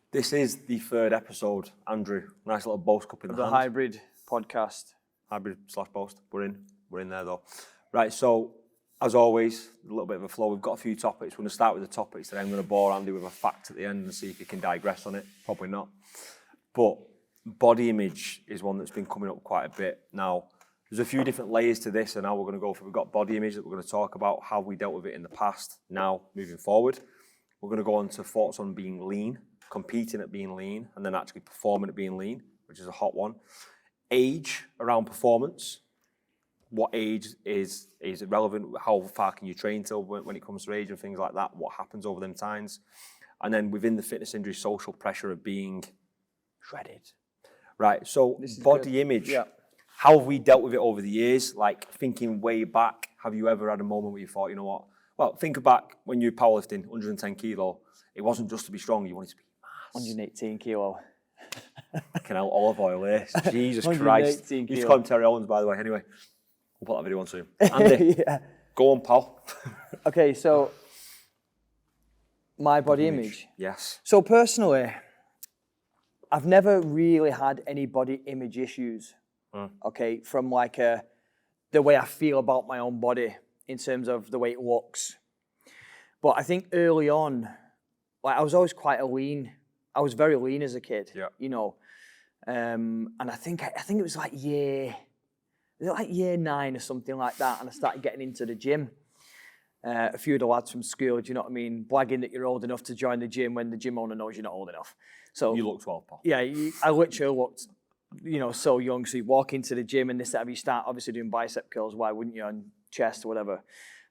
This is the third episode, Andrew. Nice little boast cup in the hand. hybrid podcast. Hybrid/boast. We're in there though. Right, so as always, a little bit of a flow. We've got a few topics. We're going to start with the topics today. I'm going to bore Andy with a fact at the end and see if he can digress on it. Probably not. But body image is one that's been coming up quite a bit. Now, there's a few different layers to this, and now we're going to go through. We've got body image that we're going to talk about, how we dealt with it in the past, now moving forward. We're going to go on to thoughts on being lean, competing at being lean, and then actually performing at being lean, which is a hot one. Age around performance. What age is relevant? How far can you train till when it comes to age and things like that? What happens over them times? And then within the fitness industry, social pressure of being shredded. Right, so body image. Yeah. How have we dealt with it over the years? Like thinking way back, have you ever had a moment where you thought, you know what? Well, think back when you were powerlifting, 110 kilo. It wasn't just to be strong, you wanted to be mass. 118 kilo. Fucking hell, olive oil here. Jesus Christ. You used to call him Terry Owens, by the way, anyway. We'll put that video on soon. Andy, yeah. Go on, pal. Okay, so my body image. Yes. So personally, I've never really had any body image issues. Okay, from like the way I feel about my own body in terms of the way it looks. But I think early on, like I was always quite lean. I was very lean as a kid, you know. And I think it was like year 9 or something like that, and I started getting into the gym. A few of the lads from school, do you know what I mean, blagging that you're old enough to join the gym when the gym owner knows you're not old enough. So you look 12, pal. Yeah, I literally looked, you know, so young. So you walk into the gym and you start obviously doing bicep curls. Why wouldn't you, on chest or whatever?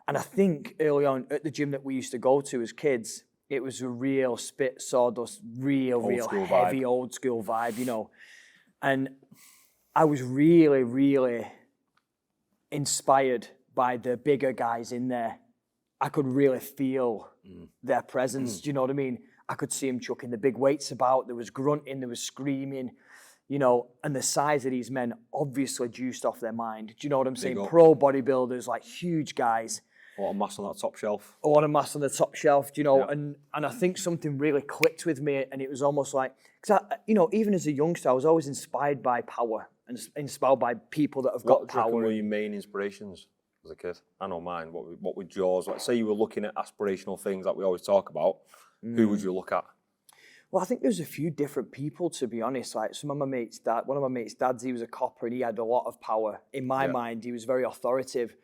And I think early on at the gym that we used to go to as kids, it was a real spit sawdust, real heavy old school vibe, you know. And I was really, really inspired by the bigger guys in there. I could really feel their presence. Do you know what I mean? I could see them chucking the big weights about. There was grunting, there was screaming, you know, and the size of these men obviously juiced off their mind. Do you know what I'm saying? Pro bodybuilders, like huge guys. A lot of mass on that top shelf. A lot of mass on the top shelf, do you know, and I think something really clicked with me, and it was almost like, because you know, even as a youngster, I was always inspired by power and inspired by people that have got power. What were your main inspirations as a kid? I know mine. What were yours? Like, say you were looking at aspirational things that we always talk about. Who would you look at? Well, I think there's a few different people, to be honest. Like one of my mates' dads, he was a copper and he had a lot of power. In my mind, he was very authoritative.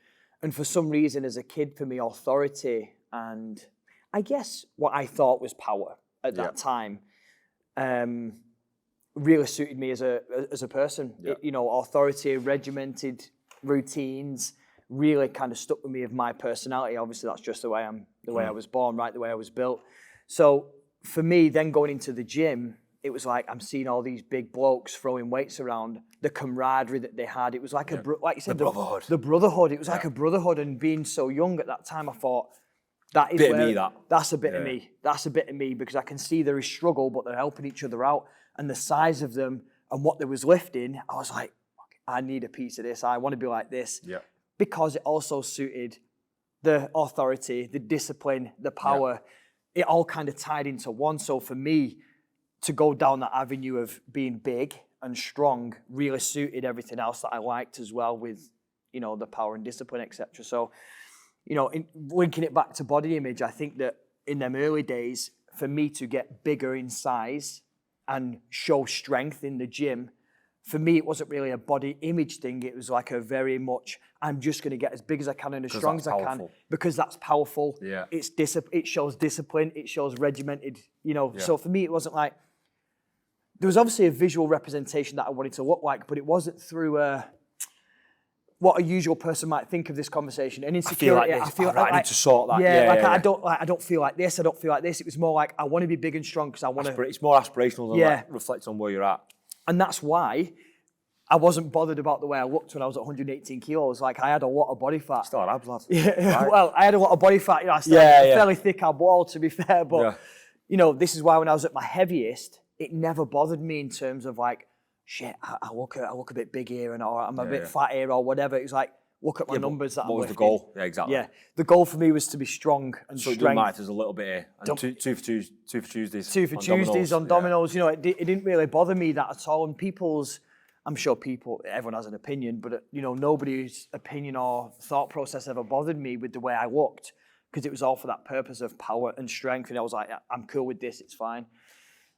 And for some reason, as a kid, for me, authority and I guess what I thought was power at that time really suited me as a person. Yeah. You know, authority, regimented routines really kind of stuck with me of my personality. Obviously, that's just the way I was born, right? The way I was built. So for me, then going into the gym, it was like I'm seeing all these big blokes throwing weights around, the camaraderie that they had. It was like like you said, the brotherhood. The brotherhood. It was like a brotherhood, and being so young at that time, I thought that is bit of me. That's a bit of me. That's a bit of me, because I can see there is struggle, but they're helping each other out, and the size of them and what they was lifting, I was like, I need a piece of this. I want to be like this. Yeah. Because it also suited the authority, the discipline, the power. It all kind of tied into one. So for me, to go down that avenue of being big and strong really suited everything else that I liked as well, with, you know, the power and discipline, etc. So, you know, linking it back to body image, I think that in them early days, for me to get bigger in size and show strength in the gym, for me, it wasn't really a body image thing. It was like a very much, I'm just going to get as big as I can and as strong as I can, because that's powerful. Yeah. It shows discipline. It shows regimented, you know. Yeah. So for me, it wasn't like, there was obviously a visual representation that I wanted to look like, but it wasn't through what a usual person might think of this conversation. And insecurity. I feel like I need to sort that. I don't feel like this. I don't feel like this. It was more like, I want to be big and strong because I want to. It's more aspirational than like reflect on where you're at. And that's why I wasn't bothered about the way I looked when I was at 118 kilos. Like, I had a lot of body fat. Still abs, lad. Yeah, right? Well, I had a lot of body fat. You know, I still had a fairly thick ab wall, to be fair. But, you know, this is why when I was at my heaviest, it never bothered me in terms of like, shit, I look a bit big here, and or I'm a bit fat here or whatever. It was like, look at my numbers that I'm What was the lifting. goal? Yeah, exactly. Yeah, the goal for me was to be strong and So it doesn't strength. matter if there's a little bit here. And two for Tuesdays. Two for on Tuesdays Domino's. on Domino's. You know, it didn't really bother me that at all. And I'm sure everyone has an opinion, but you know, nobody's opinion or thought process ever bothered me with the way I looked, because it was all for that purpose of power and strength. And I was like, I'm cool with this, it's fine.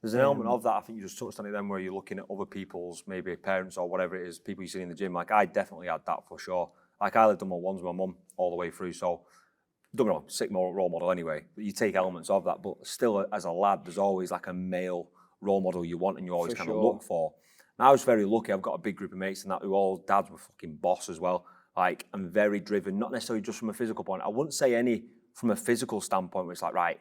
There's an element of that, I think you just touched on it then, where you're looking at other people's, maybe parents or whatever it is, people you see in the gym. Like, I definitely had that for sure. Like, I lived on my ones with my mum all the way through, so don't know, sick role model anyway. But you take elements of that, but still, as a lad, there's always like a male role model you want and you always kind of look for. And I was very lucky. I've got a big group of mates and that who all dads were fucking boss as well. Like, I'm very driven, not necessarily just from a physical point. I wouldn't say any from a physical standpoint where it's like, right,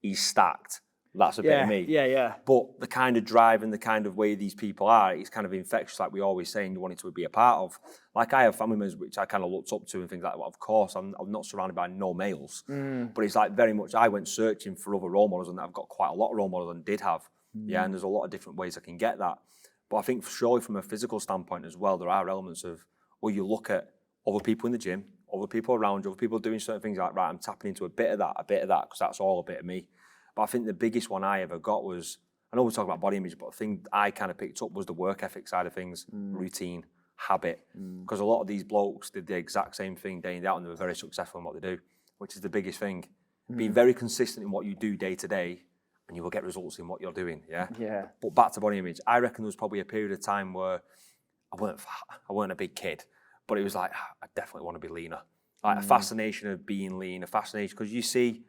he's stacked. That's a bit of me. Yeah. But the kind of drive and the kind of way these people are, it's kind of infectious, like we always say, and you wanted to be a part of. Like, I have family members which I kind of looked up to and things like that. Well, of course, I'm not surrounded by no males. But it's like very much, I went searching for other role models, and I've got quite a lot of role models and did have. Yeah, and there's a lot of different ways I can get that. But I think surely from a physical standpoint as well, there are elements of, well, you look at other people in the gym, other people around you, other people doing certain things, like, right, I'm tapping into a bit of that, because that's all a bit of me. But I think the biggest one I ever got was, I know we're talking about body image, but the thing I kind of picked up was the work ethic side of things, routine, habit. Because a lot of these blokes did the exact same thing day in, day out, and they were very successful in what they do, which is the biggest thing. Being very consistent in what you do day to day, and you will get results in what you're doing, yeah? Yeah. But back to body image, I reckon there was probably a period of time where I weren't fat, I weren't a big kid, but it was like, I definitely want to be leaner. Like a fascination of being lean, a fascination, because you see,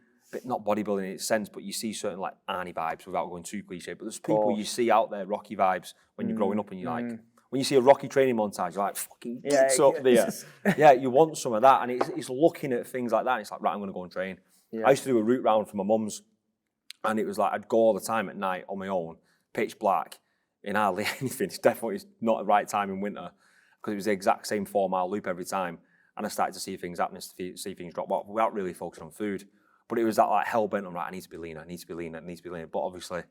not bodybuilding in its sense, but you see certain like Arnie vibes without going too cliche, but there's people you see out there, Rocky vibes, when you're growing up and you're like, when you see a Rocky training montage, you're like, fucking gets up there. Yeah, you want some of that, and it's looking at things like that, and it's like, right, I'm going to go and train. I used to do a route round for my mum's, and it was like, I'd go all the time at night on my own, pitch black, in hardly anything. It's definitely not the right time in winter, because it was the exact same 4-mile loop every time, and I started to see things happening, see things drop off without really focusing on food. But it was that like hell bent on, right, I need to be leaner, I need to be leaner, I need to be leaner. But obviously,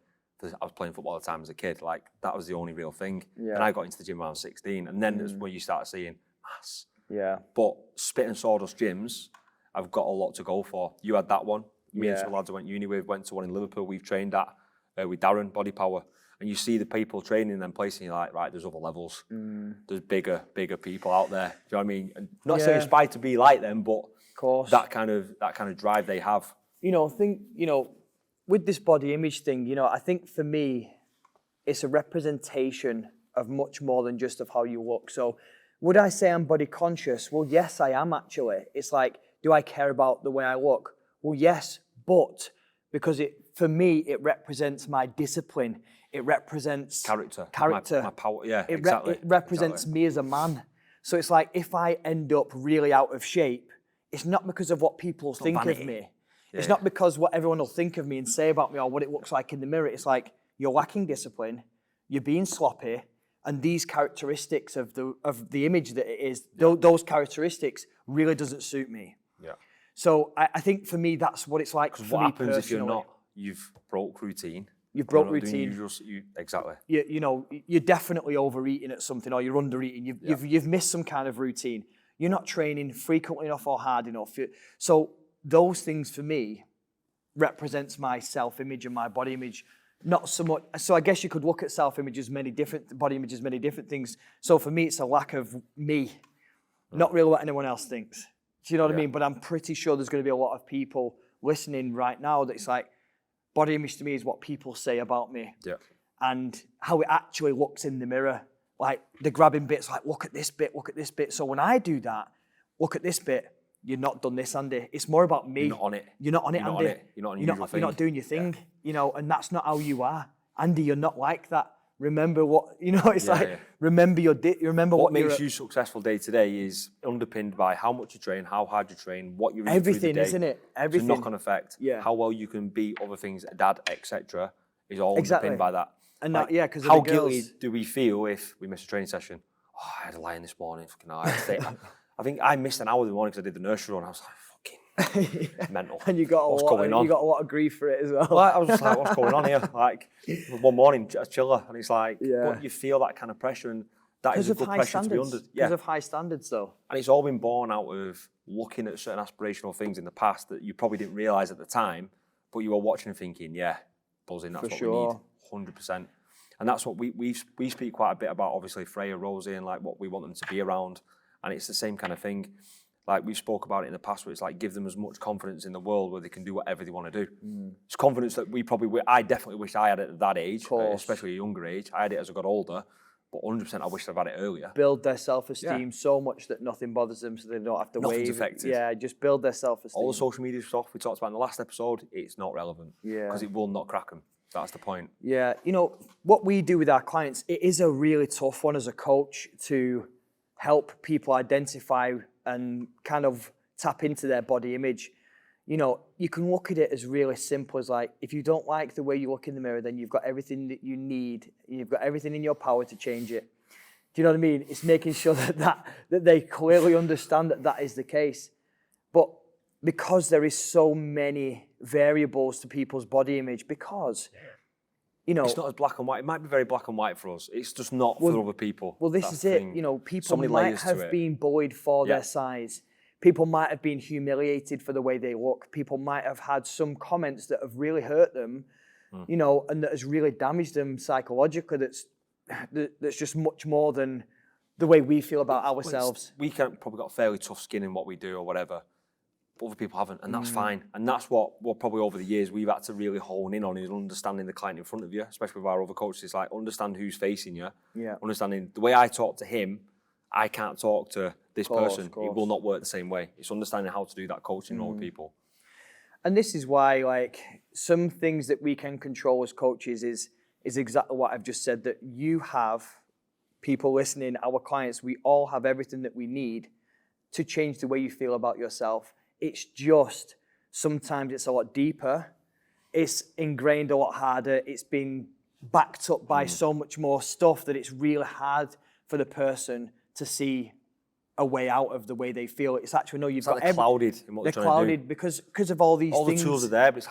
I was playing football all the time as a kid. Like, that was the only real thing. Yeah. And I got into the gym around 16. And then it's where you start seeing mass. Yeah. But spit and sawdust gyms, I've got a lot to go for. You had that one. Me and some lads I went uni with, went to one in Liverpool. We've trained at with Darren, Body Power. And you see the people training in them places, and you're like, right, there's other levels. There's bigger people out there. Do you know what I mean? And not saying aspire to be like them, but course. That kind of drive they have. With this body image thing, I think for me, it's a representation of much more than just of how you look. So would I say I'm body conscious? Well, yes, I am actually. It's like, do I care about the way I look? Well, yes, but because for me, it represents my discipline. It represents character. My power. Yeah, exactly. It represents me as a man. So it's like, if I end up really out of shape, it's not because of what people think of me. It's not because what everyone will think of me and say about me or what it looks like in the mirror. It's like, you're lacking discipline, you're being sloppy, and these characteristics of the image that it is, those characteristics really doesn't suit me. Yeah. So I think for me, that's what it's like. Because what happens if you're not? You've broke routine. You've broke routine. Exactly. You're definitely overeating at something, or you're undereating. You've missed some kind of routine. You're not training frequently enough or hard enough. So those things for me represents my self-image and my body image. Not so much. So I guess you could look at self-image as many different, body image as many different things. So for me, it's a lack of me, not really what anyone else thinks. Do you know what I mean? But I'm pretty sure there's going to be a lot of people listening right now that it's like, body image to me is what people say about me. Yeah. And how it actually looks in the mirror. Like the grabbing bits, like, look at this bit, look at this bit. So when I do that, look at this bit, you're not done this, Andy. It's more about me. You're not on it. You're not on it, Andy. You're not on your thing. You're not doing your thing, and that's not how you are. Andy, you're not like that. Remember what, remember what makes you successful day to day is underpinned by how much you train, how hard you train, what you eat everything, through the day. Isn't it? Everything. It's a knock-on effect. Yeah. How well you can beat other things, dad, etc., is all underpinned by that. And like, because how guilty do we feel if we miss a training session? Oh, I had a lie-in this morning. Fucking hell. I think I missed an hour in the morning because I did the nursery run. I was like, fucking mental. And you got you got a lot of grief for it as well. I was just like, what's going on here? Like one morning, a chiller, and it's like, but you feel that kind of pressure, and That is Because a of good high pressure to be standards. under. Because of high standards, though. And it's all been born out of looking at certain aspirational things in the past that you probably didn't realise at the time, but you were watching and thinking, yeah, buzzing, that's For what sure. we need, 100%. And that's what we speak quite a bit about, obviously, Freya, Rosie, and like what we want them to be around. And it's the same kind of thing. Like we've spoke about it in the past, where it's like give them as much confidence in the world where they can do whatever they want to do. It's confidence that I definitely wish I had it at that age, especially a younger age. I had it as I got older, but 100% I wish I'd had it earlier. Build their self-esteem so much that nothing bothers them, so they don't have to Nothing's wave. affected. Yeah, just build their self-esteem. All the social media stuff we talked about in the last episode, it's not relevant. Yeah. Because it will not crack them. That's the point. Yeah, you know, what we do with our clients, it is a really tough one as a coach to help people identify and kind of tap into their body image. You know, you can look at it as really simple as like, if you don't like the way you look in the mirror, then you've got everything that you need. You've got everything in your power to change it. Do you know what I mean? It's making sure that they clearly understand that that is the case. But because there is so many variables to people's body image, because, you know... It's not as black and white. It might be very black and white for us. It's just not for other people. Well, this is it. You know, people might have been bullied for their size. People might have been humiliated for the way they look. People might have had some comments that have really hurt them, you know, and that has really damaged them psychologically. That's just much more than the way we feel about ourselves. We probably got fairly tough skin in what we do or whatever, but other people haven't, and that's fine. And that's what probably over the years we've had to really hone in on, is understanding the client in front of you, especially with our other coaches. It's like, understand who's facing you, understanding the way I talk to him, I can't talk to this person. It will not work the same way. It's understanding how to do that coaching with other people. And this is why, like, some things that we can control as coaches is exactly what I've just said, that you have people listening, our clients, we all have everything that we need to change the way you feel about yourself. It's just, sometimes it's a lot deeper. It's ingrained a lot harder. It's been backed up by so much more stuff that it's really hard for the person to see a way out of the way they feel. It's actually, no, you've got they're clouded in what they're trying to do. They're clouded because of all these things. All the tools are there, but it's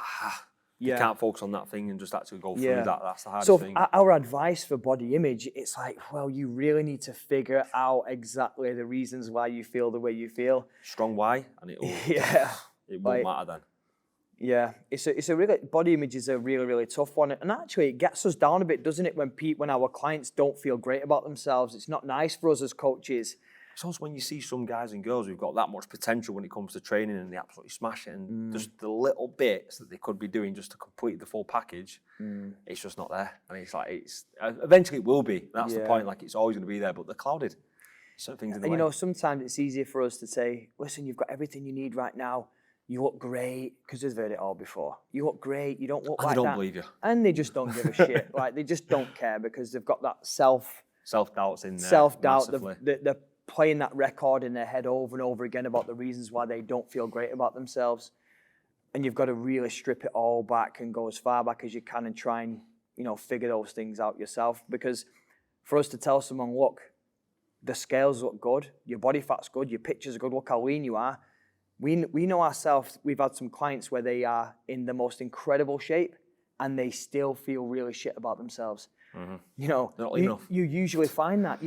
you can't focus on that thing and just actually go through that. That's the hardest thing. So our advice for body image, it's like, well, you really need to figure out exactly the reasons why you feel the way you feel. Strong why, and it won't matter then. Yeah, it's a really, body image is a really, really tough one. And actually it gets us down a bit, doesn't it, when our clients don't feel great about themselves. It's not nice for us as coaches. It's also when you see some guys and girls who've got that much potential when it comes to training and they absolutely smash it, and just the little bits that they could be doing just to complete the full package, it's just not there. And it's like, eventually it will be. That's the point. Like, it's always going to be there, but they're clouded. Certain things in the way. You know, sometimes it's easier for us to say, listen, you've got everything you need right now. You look great, because they've heard it all before. You look great. You don't look like that. And they don't believe you. And they just don't give a shit. Like, they just don't care because they've got that self-doubt's in there. Self-doubt. They're playing that record in their head over and over again about the reasons why they don't feel great about themselves. And you've got to really strip it all back and go as far back as you can and try and, you know, figure those things out yourself. Because for us to tell someone, look, the scales look good, your body fat's good, your pictures are good, look how lean you are. We know ourselves, we've had some clients where they are in the most incredible shape and they still feel really shit about themselves. You know, you usually find that.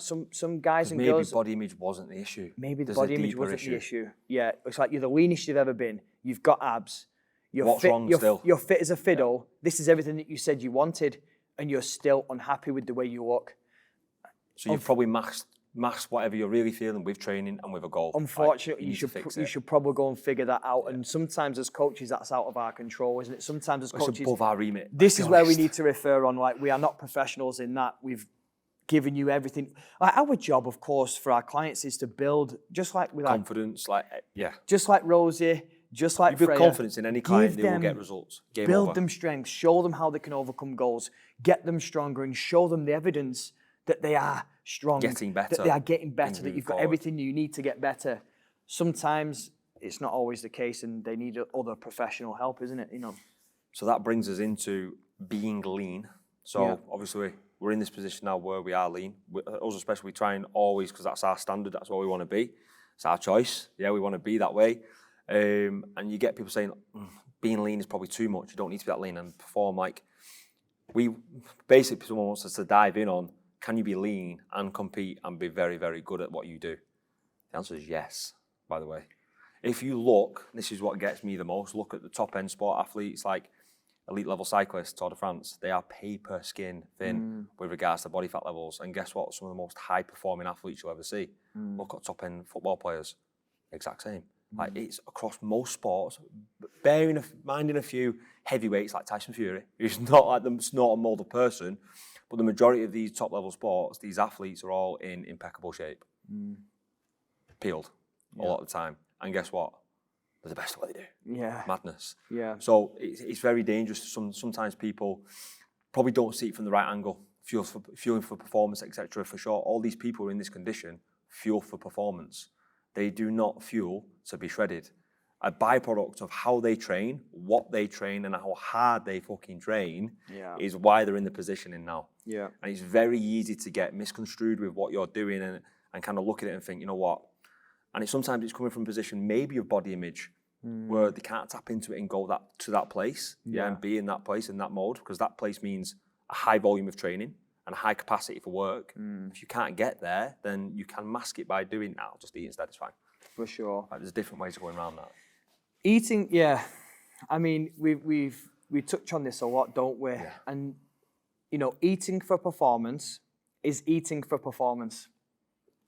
Some guys and girls... Maybe body image wasn't the issue. Maybe the body image wasn't the issue. Yeah, it's like you're the leanest you've ever been. You've got abs. What's wrong still? You're fit as a fiddle. Yeah. This is everything that you said you wanted, and you're still unhappy with the way you look. So you've probably masked whatever you're really feeling with training and with a goal. Unfortunately, you should probably go and figure that out. Yeah. And sometimes as coaches, that's out of our control, isn't it? Sometimes as coaches, it's above our remit. This is where we need to refer on. Like, we are not professionals in that. We've given you everything. Like, our job, of course, for our clients is to build, just like with confidence, just like Rosie, just like Freya. You build confidence in any client, they will get results. Build them strength, show them how they can overcome goals, get them stronger, and show them the evidence that they are strong, getting better, that they are getting better, that you've got everything you need to get better. Sometimes it's not always the case, and they need other professional help, isn't it? You know. So that brings us into being lean. So obviously we're in this position now where we are lean. Us especially, we try and always, because that's our standard, that's what we want to be. It's our choice. Yeah, we want to be that way. And you get people saying being lean is probably too much. You don't need to be that lean and perform like. Basically, someone wants us to dive in on can you be lean and compete and be very, very good at what you do? The answer is yes, by the way. If you look, this is what gets me the most, look at the top end sport athletes like elite level cyclists, Tour de France, they are paper skin thin with regards to body fat levels. And guess what? Some of the most high performing athletes you'll ever see. Look at top end football players, exact same. Like it's across most sports, minding a few heavyweights like Tyson Fury, who's not like the snort and mold of person, but the majority of these top level sports, these athletes are all in impeccable shape. Peeled a lot of the time. And guess what? They're the best at what they do. Yeah. Madness. Yeah. So it's very dangerous. Sometimes people probably don't see it from the right angle. Fueling for performance, etc. For sure, all these people who are in this condition fuel for performance. They do not fuel to be shredded. A byproduct of how they train, what they train, and how hard they fucking train is why they're in the position in now. Yeah. And it's very easy to get misconstrued with what you're doing and kind of look at it and think, you know what? And sometimes it's coming from a position maybe of body image where they can't tap into it and go to that place, and be in that place, in that mode, because that place means a high volume of training and a high capacity for work. If you can't get there, then you can mask it by doing, I'll just eat instead, it's fine. For sure. Like, there's different ways of going around that. Eating, yeah. I mean, we touch on this a lot, don't we? Yeah. And, you know, eating for performance is eating for performance.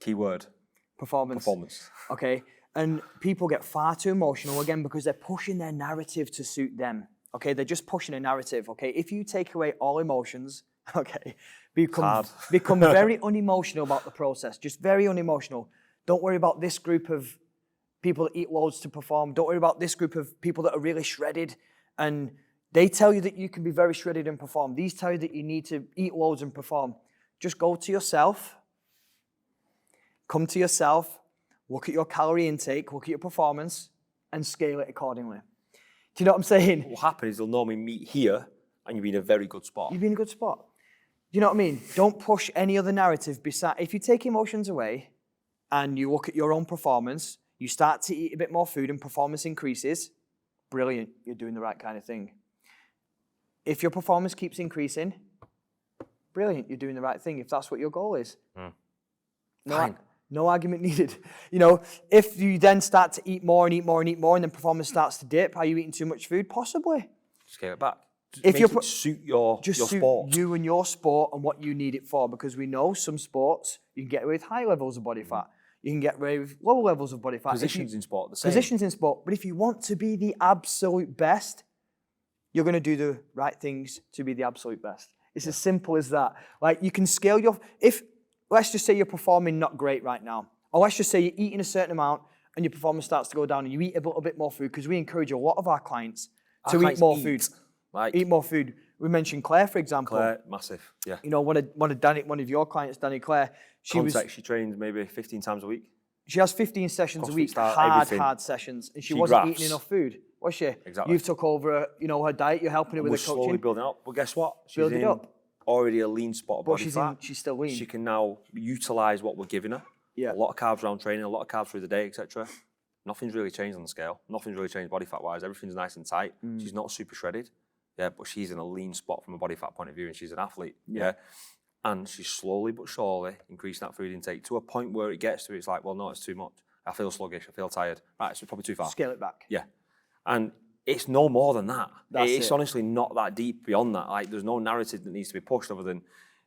Key word. Performance. Okay. And people get far too emotional again because they're pushing their narrative to suit them. Okay. They're just pushing a narrative. Okay. If you take away all emotions, okay, become very unemotional about the process. Just very unemotional. Don't worry about this group of people that eat loads to perform. Don't worry about this group of people that are really shredded. And they tell you that you can be very shredded and perform. These tell you that you need to eat loads and perform. Just go to yourself. Come to yourself, look at your calorie intake, look at your performance, and scale it accordingly. Do you know what I'm saying? What will happen is they'll normally meet here, and you'll be in a very good spot. You'll be in a good spot. Do you know what I mean? Don't push any other narrative beside. If you take emotions away, and you look at your own performance, you start to eat a bit more food, and performance increases. Brilliant, you're doing the right kind of thing. If your performance keeps increasing, brilliant, you're doing the right thing. If that's what your goal is, Fine. No argument needed. You know, if you then start to eat more and eat more and eat more and then performance starts to dip, are you eating too much food? Possibly. Scale it back. If you're suit your sport. You and your sport and what you need it for, because we know some sports you can get away with high levels of body fat. You can get away with low levels of body fat. Positions in sport, the same. Positions in sport. But if you want to be the absolute best, you're going to do the right things to be the absolute best. It's as simple as that. Like you can scale let's just say you're performing not great right now. Or let's just say you're eating a certain amount and your performance starts to go down and you eat a little bit more food, because we encourage a lot of our clients to eat more food. Eat more food. We mentioned Claire, for example. Claire, massive, yeah. You know, one of your clients, Danny Claire, she trains maybe 15 times a week. She has 15 sessions a week, everything. hard sessions, and she wasn't eating enough food, was she? Exactly. You've took over, her diet. You're helping her with the coaching. We're slowly building up. But guess what? She's Build it up. Already a lean spot of body fat. She's still lean. She can now utilise what we're giving her. Yeah. A lot of carbs around training, a lot of carbs through the day, etc. Nothing's really changed on the scale. Nothing's really changed body fat wise. Everything's nice and tight. She's not super shredded. Yeah, but she's in a lean spot from a body fat point of view, and she's an athlete. Yeah. And she's slowly but surely increasing that food intake to a point where it gets to, it's like, well, no, it's too much. I feel sluggish. I feel tired. Right, so it's probably too far. Scale it back. Yeah. And it's no more than that. It's honestly not that deep beyond that. Like, there's no narrative that needs to be pushed other than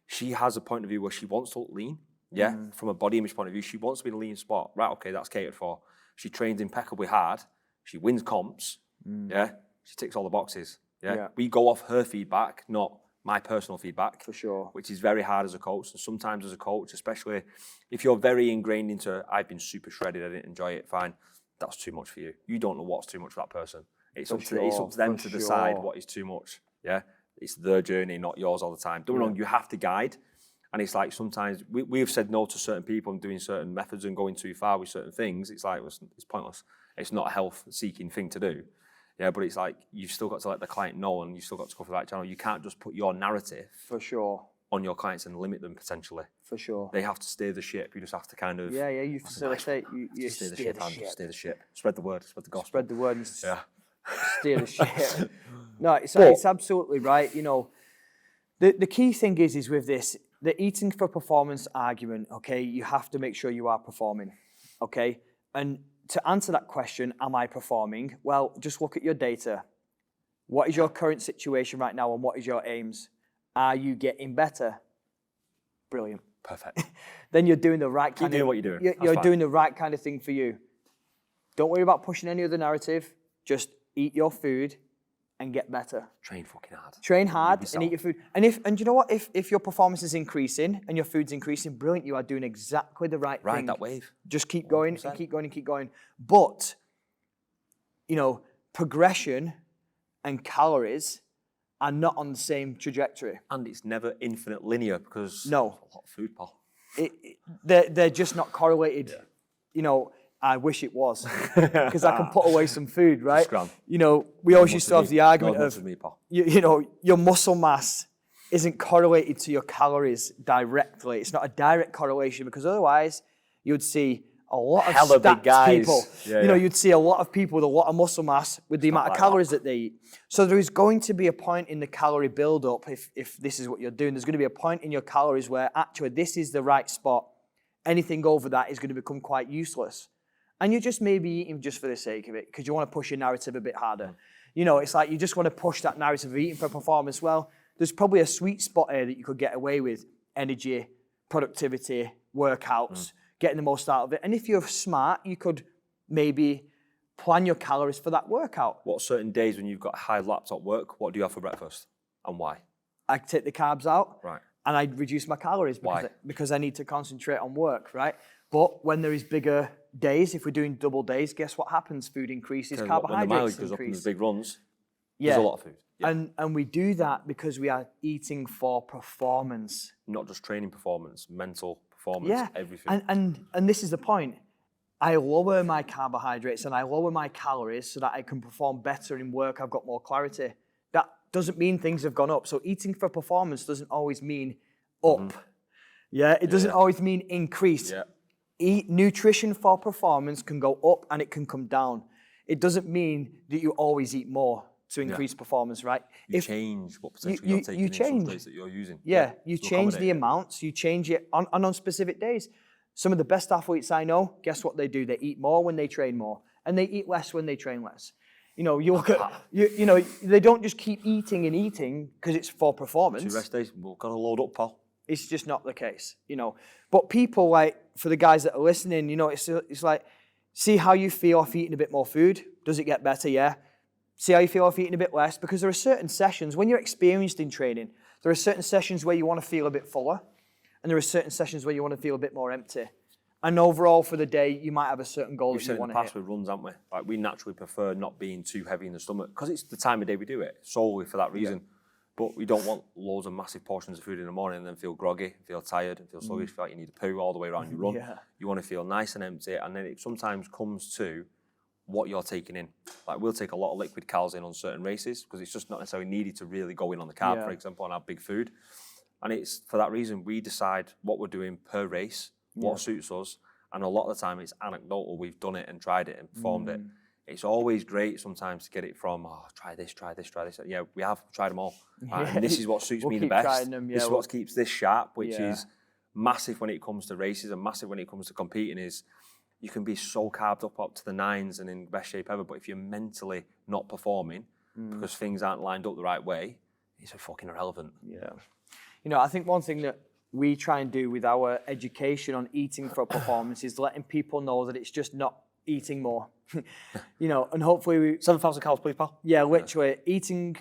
she has a point of view where she wants to look lean. Yeah. From a body image point of view, she wants to be in a lean spot. Right, okay, that's catered for. She trains impeccably hard. She wins comps. Yeah. She ticks all the boxes. Yeah. We go off her feedback, not my personal feedback. For sure. Which is very hard as a coach. And sometimes as a coach, especially if you're very ingrained into, I've been super shredded, I didn't enjoy it, fine. That's too much for you. You don't know what's too much for that person. It's up to them to decide what is too much. Yeah. It's their journey, not yours all the time. Don't get me wrong, you have to guide. And it's like sometimes we've said no to certain people and doing certain methods and going too far with certain things. It's like, it's pointless. It's not a health-seeking thing to do. Yeah, but it's like you've still got to let the client know, and you've still got to go for the right channel. You can't just put your narrative for sure on your clients and limit them potentially. For sure. They have to steer the ship. You just have to kind of... Yeah, you facilitate. You steer the ship, steer the ship. Spread the word, spread the gospel. Spread the word and steer the ship. No, it's absolutely right. You know, the key thing is with this, the eating for performance argument, okay, you have to make sure you are performing, okay? And to answer that question, am I performing? Well, just look at your data. What is your current situation right now and what is your aims? Are you getting better? Brilliant. Perfect. Then you're doing the right kind Keep doing what you're doing. You're doing the right kind of thing for you. Don't worry about pushing any other narrative. Just eat your food and get better. Train fucking hard. Train hard and eat your food. And you know what? If your performance is increasing and your food's increasing, brilliant. You are doing exactly the right thing. Ride that wave. Just keep going 100%. And keep going and keep going. But, you know, progression and calories are not on the same trajectory. And it's never infinite linear because no. It's a lot of food, pal. They're just not correlated. Yeah. You know, I wish it was because I can put away some food, right? You know, we always used to have the argument of, you know, your muscle mass isn't correlated to your calories directly. It's not a direct correlation because otherwise you'd see a lot of stacked people. Yeah, you know, you'd see a lot of people with a lot of muscle mass with the amount of calories that they eat. So there is going to be a point in the calorie build-up, if this is what you're doing, there's going to be a point in your calories where actually this is the right spot. Anything over that is going to become quite useless. And you just maybe eating just for the sake of it because you want to push your narrative a bit harder. You know, it's like you just want to push that narrative of eating for performance. Well, there's probably a sweet spot here that you could get away with energy, productivity, workouts, getting the most out of it. And if you're smart, you could maybe plan your calories for that workout. What certain days when you've got high laptop work, what do you have for breakfast and why? I take the carbs out. Right. And I reduce my calories because I need to concentrate on work, right? But when there is bigger days, if we're doing double days, guess what happens? Food increases, carbohydrates when the mileage increase. Goes up in the big runs, there's a lot of food. Yeah. And we do that because we are eating for performance. Not just training performance, mental performance, everything. And this is the point. I lower my carbohydrates and I lower my calories so that I can perform better in work. I've got more clarity. That doesn't mean things have gone up. So eating for performance doesn't always mean up. Yeah, it doesn't always mean increase. Yeah. Eat nutrition for performance can go up and it can come down. It doesn't mean that you always eat more to increase performance, right? You change what potentially you're taking in substrates that you're using. Yeah, you change the amounts, you change it on specific days. Some of the best athletes I know, guess what they do? They eat more when they train more, and they eat less when they train less. You know, you look at, you know, they don't just keep eating and eating because it's for performance. 2 rest days, we've got to load up, pal. It's just not the case, you know. But people, like, for the guys that are listening, you know, it's like, see how you feel off eating a bit more food. Does it get better? Yeah. See how you feel off eating a bit less, because there are certain sessions, when you're experienced in training, there are certain sessions where you want to feel a bit fuller, and there are certain sessions where you want to feel a bit more empty. And overall for the day, you might have a certain goal that you want to hit. We've said in the past with runs, haven't we? Like, we naturally prefer not being too heavy in the stomach, because it's the time of day we do it, solely for that reason. Yeah. But we don't want loads of massive portions of food in the morning and then feel groggy, feel tired, and feel sluggish, feel like you need to poo all the way around your run. You want to feel nice and empty, and then it sometimes comes to what you're taking in. Like, we'll take a lot of liquid calories in on certain races because it's just not necessarily needed to really go in on the carb, for example, and have big food. And it's for that reason we decide what we're doing per race, what suits us, and a lot of the time it's anecdotal. We've done it and tried it and performed it. It's always great sometimes to get it from, try this. Yeah, we have tried them all. Right? And this is what suits me the best. This is what keeps this sharp, which is massive when it comes to races and massive when it comes to competing. Is you can be so carved up to the nines and in the best shape ever, but if you're mentally not performing because things aren't lined up the right way, it's fucking irrelevant. Yeah. You know, I think one thing that we try and do with our education on eating for performance is letting people know that it's just not eating more. You know, and hopefully 7,000 calories, please, pal. Yeah, literally, eating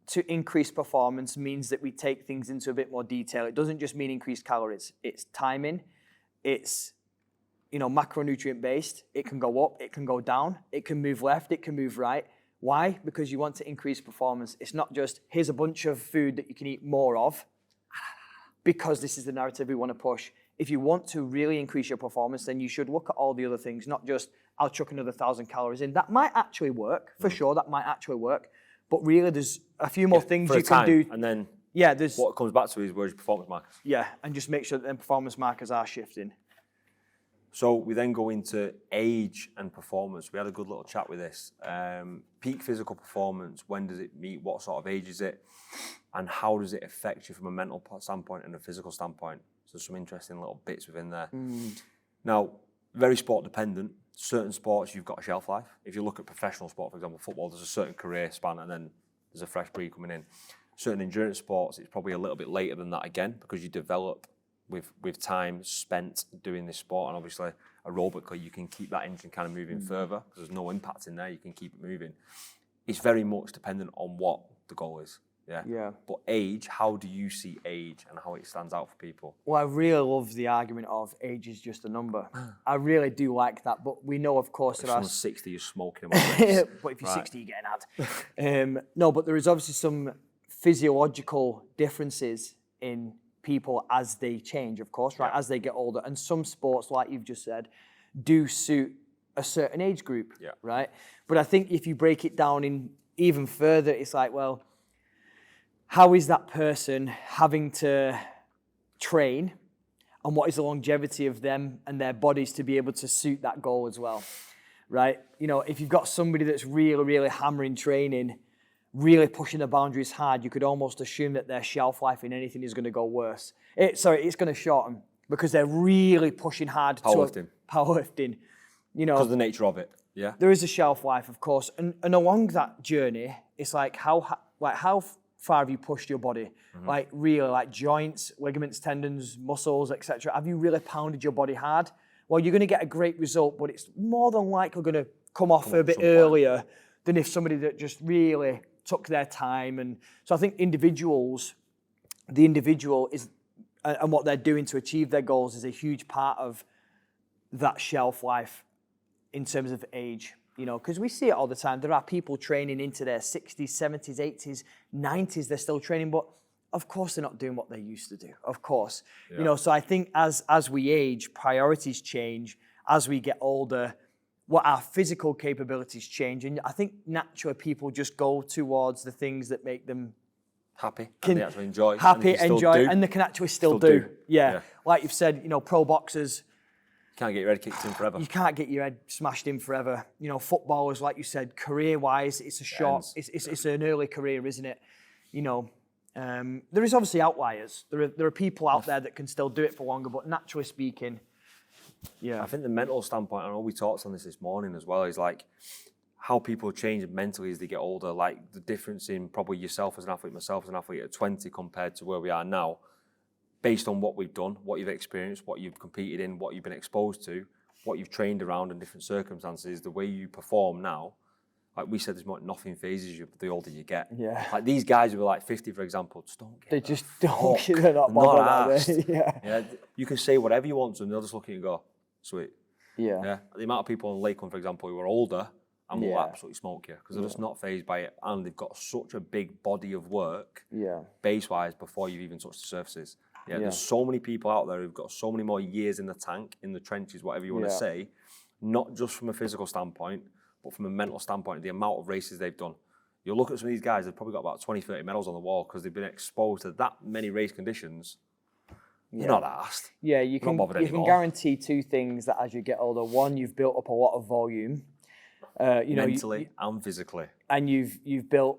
to increase performance means that we take things into a bit more detail. It doesn't just mean increased calories. It's timing. It's, you know, macronutrient based. It can go up, it can go down, it can move left, it can move right. Why? Because you want to increase performance. It's not just, here's a bunch of food that you can eat more of, because this is the narrative we want to push. If you want to really increase your performance, then you should look at all the other things, not just, I'll chuck another 1,000 calories in. That might actually work, for sure, that might actually work. But really, there's a few more things you can do. And then there's what it comes back to is where's your performance markers? Yeah, and just make sure that the performance markers are shifting. So we then go into age and performance. We had a good little chat with this. Peak physical performance, when does it meet? What sort of age is it? And how does it affect you from a mental standpoint and a physical standpoint? So some interesting little bits within there. Now, very sport dependent. Certain sports, you've got a shelf life. If you look at professional sport, for example, football, there's a certain career span and then there's a fresh breed coming in. Certain endurance sports, it's probably a little bit later than that again, because you develop with time spent doing this sport, and obviously aerobically you can keep that engine kind of moving further because there's no impact in there, you can keep it moving. It's very much dependent on what the goal is. Yeah. But age, how do you see age and how it stands out for people? Well, I really love the argument of age is just a number. I really do like that, but we know, of course, If there are... someone's 60, you're smoking. But if you're 60, you're getting had. No, but there is obviously some physiological differences in people as they change, of course, right? As they get older. And some sports, like you've just said, do suit a certain age group, right? But I think if you break it down in even further, it's like, well, how is that person having to train, and what is the longevity of them and their bodies to be able to suit that goal as well, right? You know, if you've got somebody that's really, really hammering training, really pushing the boundaries hard, you could almost assume that their shelf life in anything is going to go worse. It's going to shorten because they're really pushing hard. Powerlifting. You know, because of the nature of it. Yeah. There is a shelf life, of course, and along that journey, it's like how far have you pushed your body? Like really, like joints, ligaments, tendons, muscles, etc. Have you really pounded your body hard? Well, you're going to get a great result, but it's more than likely going to come off a bit earlier than if somebody that just really took their time. And so I think the individual is, and what they're doing to achieve their goals is a huge part of that shelf life in terms of age, you know, because we see it all the time. There are people training into their 60s, 70s, 80s, 90s, they're still training, but of course they're not doing what they used to do, of course. You know, so I think as we age, priorities change. As we get older, what our physical capabilities change. And I think naturally people just go towards the things that make them happy, and they actually enjoy. And they can actually still do. Yeah. Like you've said, you know, pro boxers, can't get your head kicked in forever. You can't get your head smashed in forever. You know, footballers, like you said, career-wise, it's a short, it's an early career, isn't it? You know, there is obviously outliers. There are people out there that can still do it for longer, but naturally speaking, I think the mental standpoint, I know we talked on this morning as well, is like how people change mentally as they get older. Like the difference in probably yourself as an athlete, myself as an athlete at 20 compared to where we are now, based on what we've done, what you've experienced, what you've competed in, what you've been exposed to, what you've trained around in different circumstances, the way you perform now. Like we said, nothing phases you the older you get. Yeah. Like these guys who are like 50, for example, just don't get They just don't get it up. Not asked. Yeah. You can say whatever you want to them, they'll just look at you and go, sweet. Yeah. The amount of people on Lakeland, for example, who are older and will absolutely smoke you because they're just not fazed by it, and they've got such a big body of work base-wise before you've even touched the surfaces. There's so many people out there who've got so many more years in the tank, in the trenches, whatever you want to say, not just from a physical standpoint, but from a mental standpoint, the amount of races they've done. You'll look at some of these guys, they've probably got about 20, 30 medals on the wall because they've been exposed to that many race conditions. You're not asked. Yeah, you can guarantee two things that as you get older. One, you've built up a lot of volume. Mentally and physically. And you've built,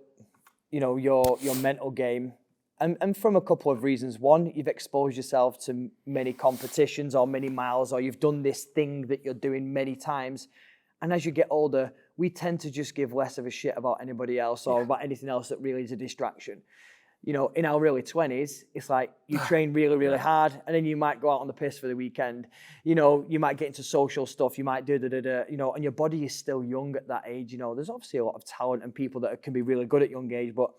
you know, your mental game. And from a couple of reasons. One, you've exposed yourself to many competitions or many miles, or you've done this thing that you're doing many times. And as you get older, we tend to just give less of a shit about anybody else or about anything else that really is a distraction. You know, in our early 20s, it's like you train really, really hard, and then you might go out on the piss for the weekend. You know, you might get into social stuff, you might you know, and your body is still young at that age. You know, there's obviously a lot of talent and people that can be really good at young age, but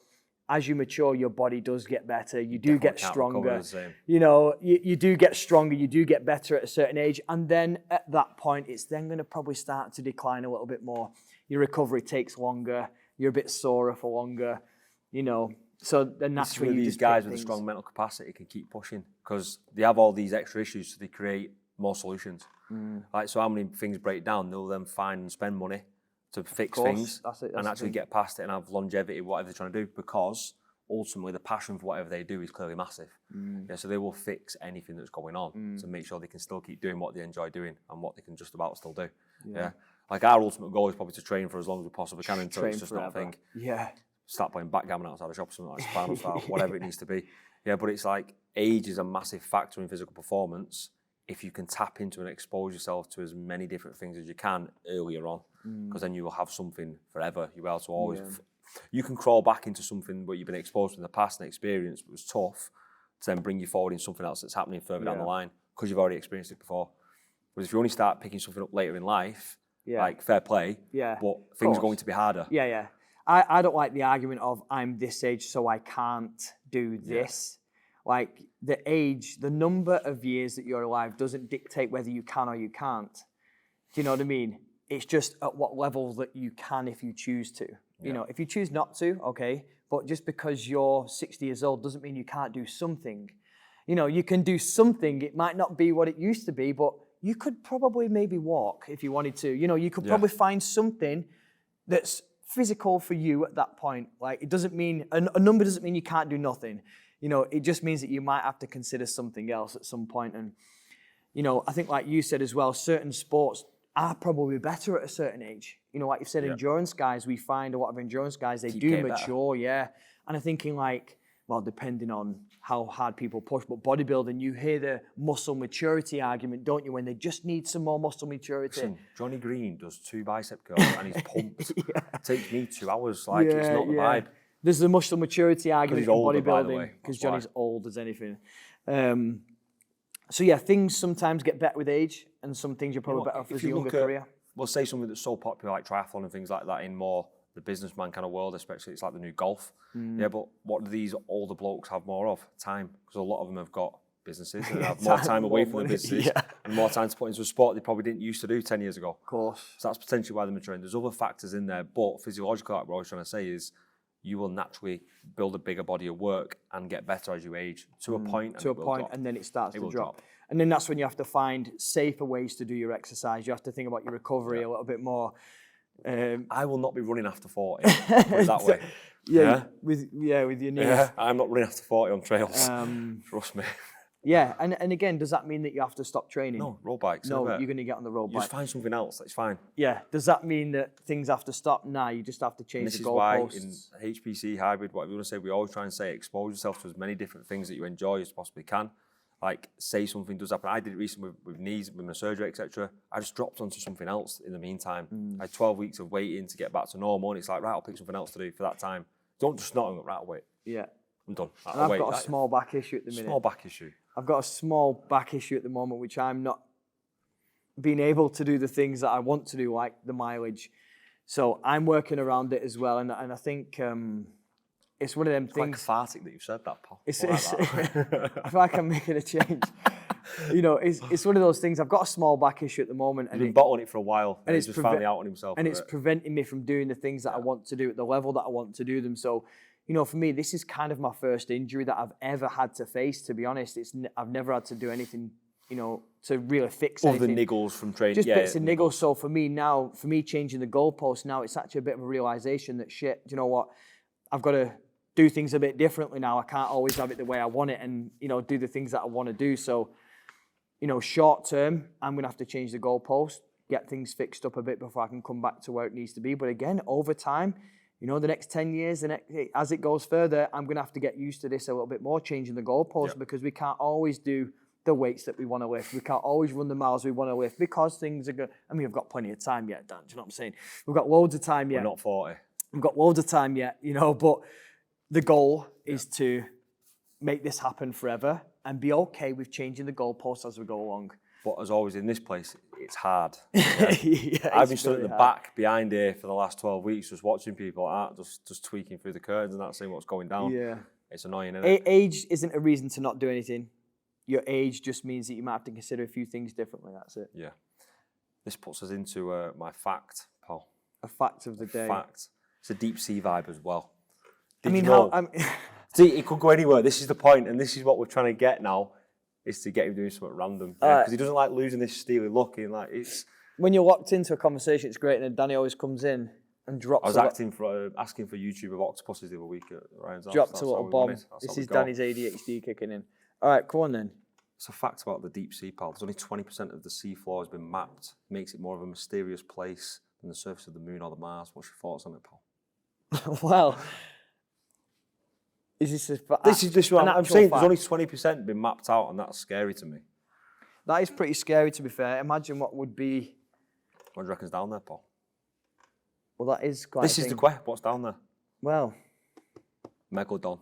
as you mature, your body does get better. You do get stronger. You know, you do get stronger. You do get better at a certain age. And then at that point, it's then going to probably start to decline a little bit more. Your recovery takes longer. You're a bit sorer for longer, you know. So then naturally, these guys with a strong mental capacity can keep pushing because they have all these extra issues, so they create more solutions. Like, so how many things break down, they'll then find and spend money to fix things and actually get past it and have longevity, whatever they're trying to do, because ultimately the passion for whatever they do is clearly massive. Yeah, so they will fix anything that's going on to make sure they can still keep doing what they enjoy doing and what they can just about still do. Yeah. Like our ultimate goal is probably to train for as long as we possibly can until it's just not a thing. Yeah. Start playing backgammon outside the shop, something like Spinal Style, whatever it needs to be. Yeah, but it's like age is a massive factor in physical performance if you can tap into and expose yourself to as many different things as you can earlier on, because then you will have something forever. You'll be able to always, you can crawl back into something where you've been exposed to in the past and experienced, but it was tough, to then bring you forward in something else that's happening further down the line because you've already experienced it before. Whereas if you only start picking something up later in life, like fair play, but things are going to be harder. Yeah, yeah. I don't like the argument of I'm this age so I can't do this. Like the age, the number of years that you're alive doesn't dictate whether you can or you can't. Do you know what I mean? It's just at what level that you can if you choose to. You know, if you choose not to, okay, but just because you're 60 years old doesn't mean you can't do something. You know, you can do something. It might not be what it used to be, but you could probably maybe walk if you wanted to. You know, you could probably find something that's physical for you at that point. Like it doesn't mean, a number doesn't mean you can't do nothing. You know, it just means that you might have to consider something else at some point. And, you know, I think like you said as well, certain sports are probably better at a certain age. You know, like you said, endurance guys, we find a lot of endurance guys, they do mature, And I'm thinking like, well, depending on how hard people push, but bodybuilding, you hear the muscle maturity argument, don't you, when they just need some more muscle maturity. Listen, Johnny Green does 2 bicep curls and he's pumped. It takes me 2 hours, like it's not the vibe. There's the muscle maturity argument in older, bodybuilding because Johnny's old as anything. So yeah, things sometimes get better with age, and some things you're probably better off as a younger career. We'll say something that's so popular like triathlon and things like that in more the businessman kind of world, especially it's like the new golf. Yeah, but what do these older blokes have more of? Time, because a lot of them have got businesses and have more time away from the businesses and more time to put into a sport they probably didn't used to do 10 years ago. Of course. So that's potentially why they're maturing. There's other factors in there, but physiologically, like we're always trying to say, is you will naturally build a bigger body of work and get better as you age to a point. To a point, and then it starts to drop. And then that's when you have to find safer ways to do your exercise. You have to think about your recovery a little bit more. I will not be running after 40, put it that way. With your knees. Yeah, I'm not running after 40 on trails, trust me. Yeah, and again, does that mean that you have to stop training? No, road bikes. No, you're going to get on the road bike. Just find something else, that's fine. Yeah, does that mean that things have to stop? Nah, you just have to change the goalposts. This is why in HPC, hybrid, whatever you want to say, we always try and say expose yourself to as many different things that you enjoy as you possibly can. Like, say something does happen. I did it recently with knees, with my surgery, etc. I just dropped onto something else in the meantime. I had 12 weeks of waiting to get back to normal, and it's like, right, I'll pick something else to do for that time. Don't just not, right, I'll wait. Yeah. I'm done. I've got a small back issue at the minute. Small back issue. I've got a small back issue at the moment, which I'm not being able to do the things that I want to do, like the mileage. So I'm working around it as well, and I think it's one of them things. It's quite cathartic that you've said that, Paul. I feel like I'm making a change. You know, it's one of those things. I've got a small back issue at the moment. He's been bottling it for a while, and he's just finally out on himself. And it's preventing me from doing the things that I want to do at the level that I want to do them. So, you know, for me, this is kind of my first injury that I've ever had to face, to be honest. I've never had to do anything, you know, to really fix anything. Other niggles from training. Just bits of niggles. So for me now, changing the goalpost now, it's actually a bit of a realisation that, shit, do you know what? I've got to do things a bit differently now. I can't always have it the way I want it and, you know, do the things that I want to do. So, you know, short term, I'm going to have to change the goalpost, get things fixed up a bit before I can come back to where it needs to be. But again, over time, you know, the next 10 years, as it goes further, I'm going to have to get used to this a little bit more, changing the goalpost, because we can't always do the weights that we want to lift. We can't always run the miles we want to lift because things are good. I mean, we've got plenty of time yet, Dan. Do you know what I'm saying? We've got loads of time yet. We're not 40. We've got loads of time yet, you know, but the goal is to make this happen forever and be okay with changing the goalposts as we go along. But as always in this place, it's hard. I've been stood at the back behind here for the last 12 weeks, just watching people like that, just tweaking through the curtains and not seeing what's going down. Yeah. It's annoying, isn't it? Age isn't a reason to not do anything. Your age just means that you might have to consider a few things differently. That's it. Yeah. This puts us into my fact, Paul. A fact of the day. Fact. It's a deep sea vibe as well. See, it could go anywhere. This is the point, and this is what we're trying to get now, is to get him doing something random. Because he doesn't like losing this steely look. Like it's when you're locked into a conversation, it's great, and then Danny always comes in and drops. I was asking for YouTube of octopuses the other week at Ryan's house. Dropped That's a how little we bomb. won it. That's This how we is go. Danny's ADHD kicking in. All right, come on then. It's a fact about the deep sea, pal. There's only 20% of the seafloor has been mapped. Makes it more of a mysterious place than the surface of the moon or the Mars. What's your thoughts on it, pal? Well, is this This is what I'm saying. fact? There's only 20% been mapped out, and that's scary to me. That is pretty scary, to be fair. Imagine what would be. What do you reckon's down there, Paul? Well, that is quite. This is the question. What's down there? Well, Megalodon.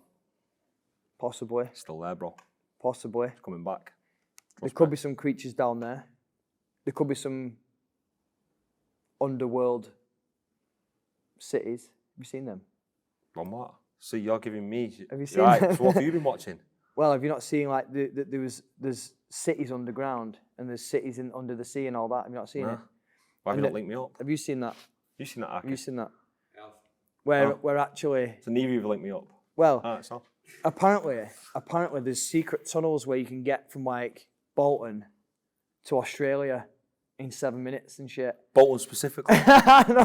possibly. Still there, bro. Possibly. It's coming back. There could be some creatures down there. There could be some underworld cities. Have you seen them? On what? So you're giving me. Have you seen Right. them? So what have you been watching? Well, have you not seen like there's cities underground and there's cities under the sea and all that? Have you not seen it? Why have you And not linked me up? Have you seen that? You seen that, Have you Aki? seen that? Yeah. Where actually, So neither of you have linked me up. well, Alright, so. apparently there's secret tunnels where you can get from like Bolton to Australia in 7 minutes and shit. Bolton specifically. No,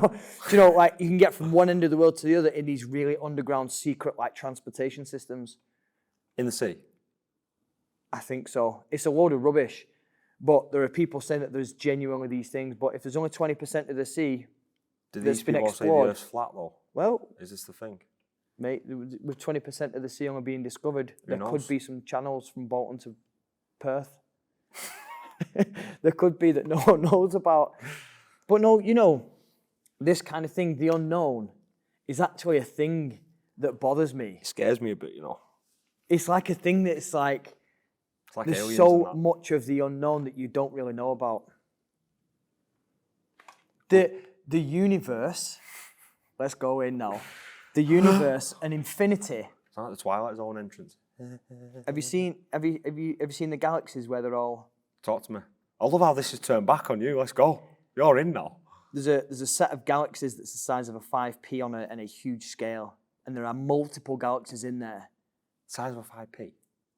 do you know, like you can get from one end of the world to the other in these really underground secret like transportation systems. In the sea. I think so. It's a load of rubbish, but there are people saying that there's genuinely these things. But if there's only 20% of the sea Do that's these been people all say the explored, Earth's flat though? well, Is this the thing? mate, with 20% of the sea only being discovered, there knows? could be some channels from Bolton to Perth. There could be that no one knows about. But no, you know, this kind of thing, the unknown, is actually a thing that bothers me. It scares me a bit, you know. It's like a thing that's like, It's like there's aliens so and that. much of the unknown that you don't really know about. The universe, let's go in now. The universe and infinity. It's like the Twilight Zone entrance. Have you seen the galaxies where they're all? Talk to me. I love how this has turned back on you. Let's go. You're in now. There's a set of galaxies that's the size of a 5p on a huge scale, and there are multiple galaxies in there. Size of a 5p.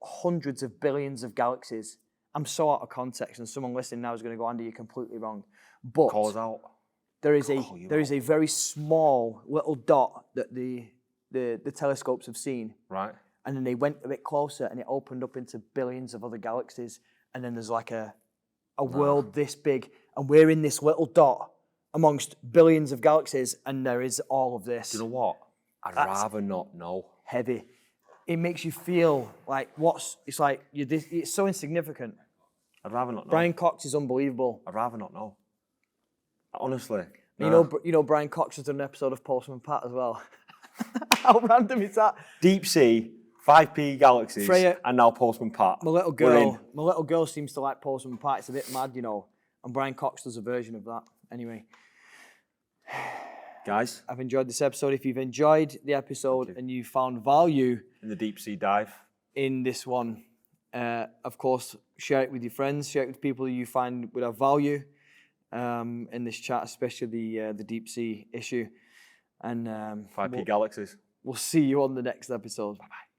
Hundreds of billions of galaxies. I'm so out of context, and someone listening now is going to go, Andy, you're completely wrong. But Call us out. there is Call you a very small little dot that the telescopes have seen, Right. and then they went a bit closer, and it opened up into billions of other galaxies, and then there's like a world this big, and we're in this little dot amongst billions of galaxies, and there is all of this. Do you know what? I'd rather not know. Heavy. It makes you feel like it's like it's so insignificant. I'd rather not know. Brian Cox is unbelievable. I'd rather not know. Honestly. You know Brian Cox has done an episode of Postman Pat as well. How random is that? Deep sea, 5p galaxies, Freya- and now Postman Pat. My little We're in. girl seems to like Postman Pat. It's a bit mad, you know. And Brian Cox does a version of that. Anyway, Guys, I've enjoyed this episode. If you've enjoyed the episode and you found value in the deep sea dive. in this one, of course, share it with your friends, share it with people who you find would have value in this chat, especially the deep sea issue. And 5p galaxies. we'll see you on the next episode. Bye-bye.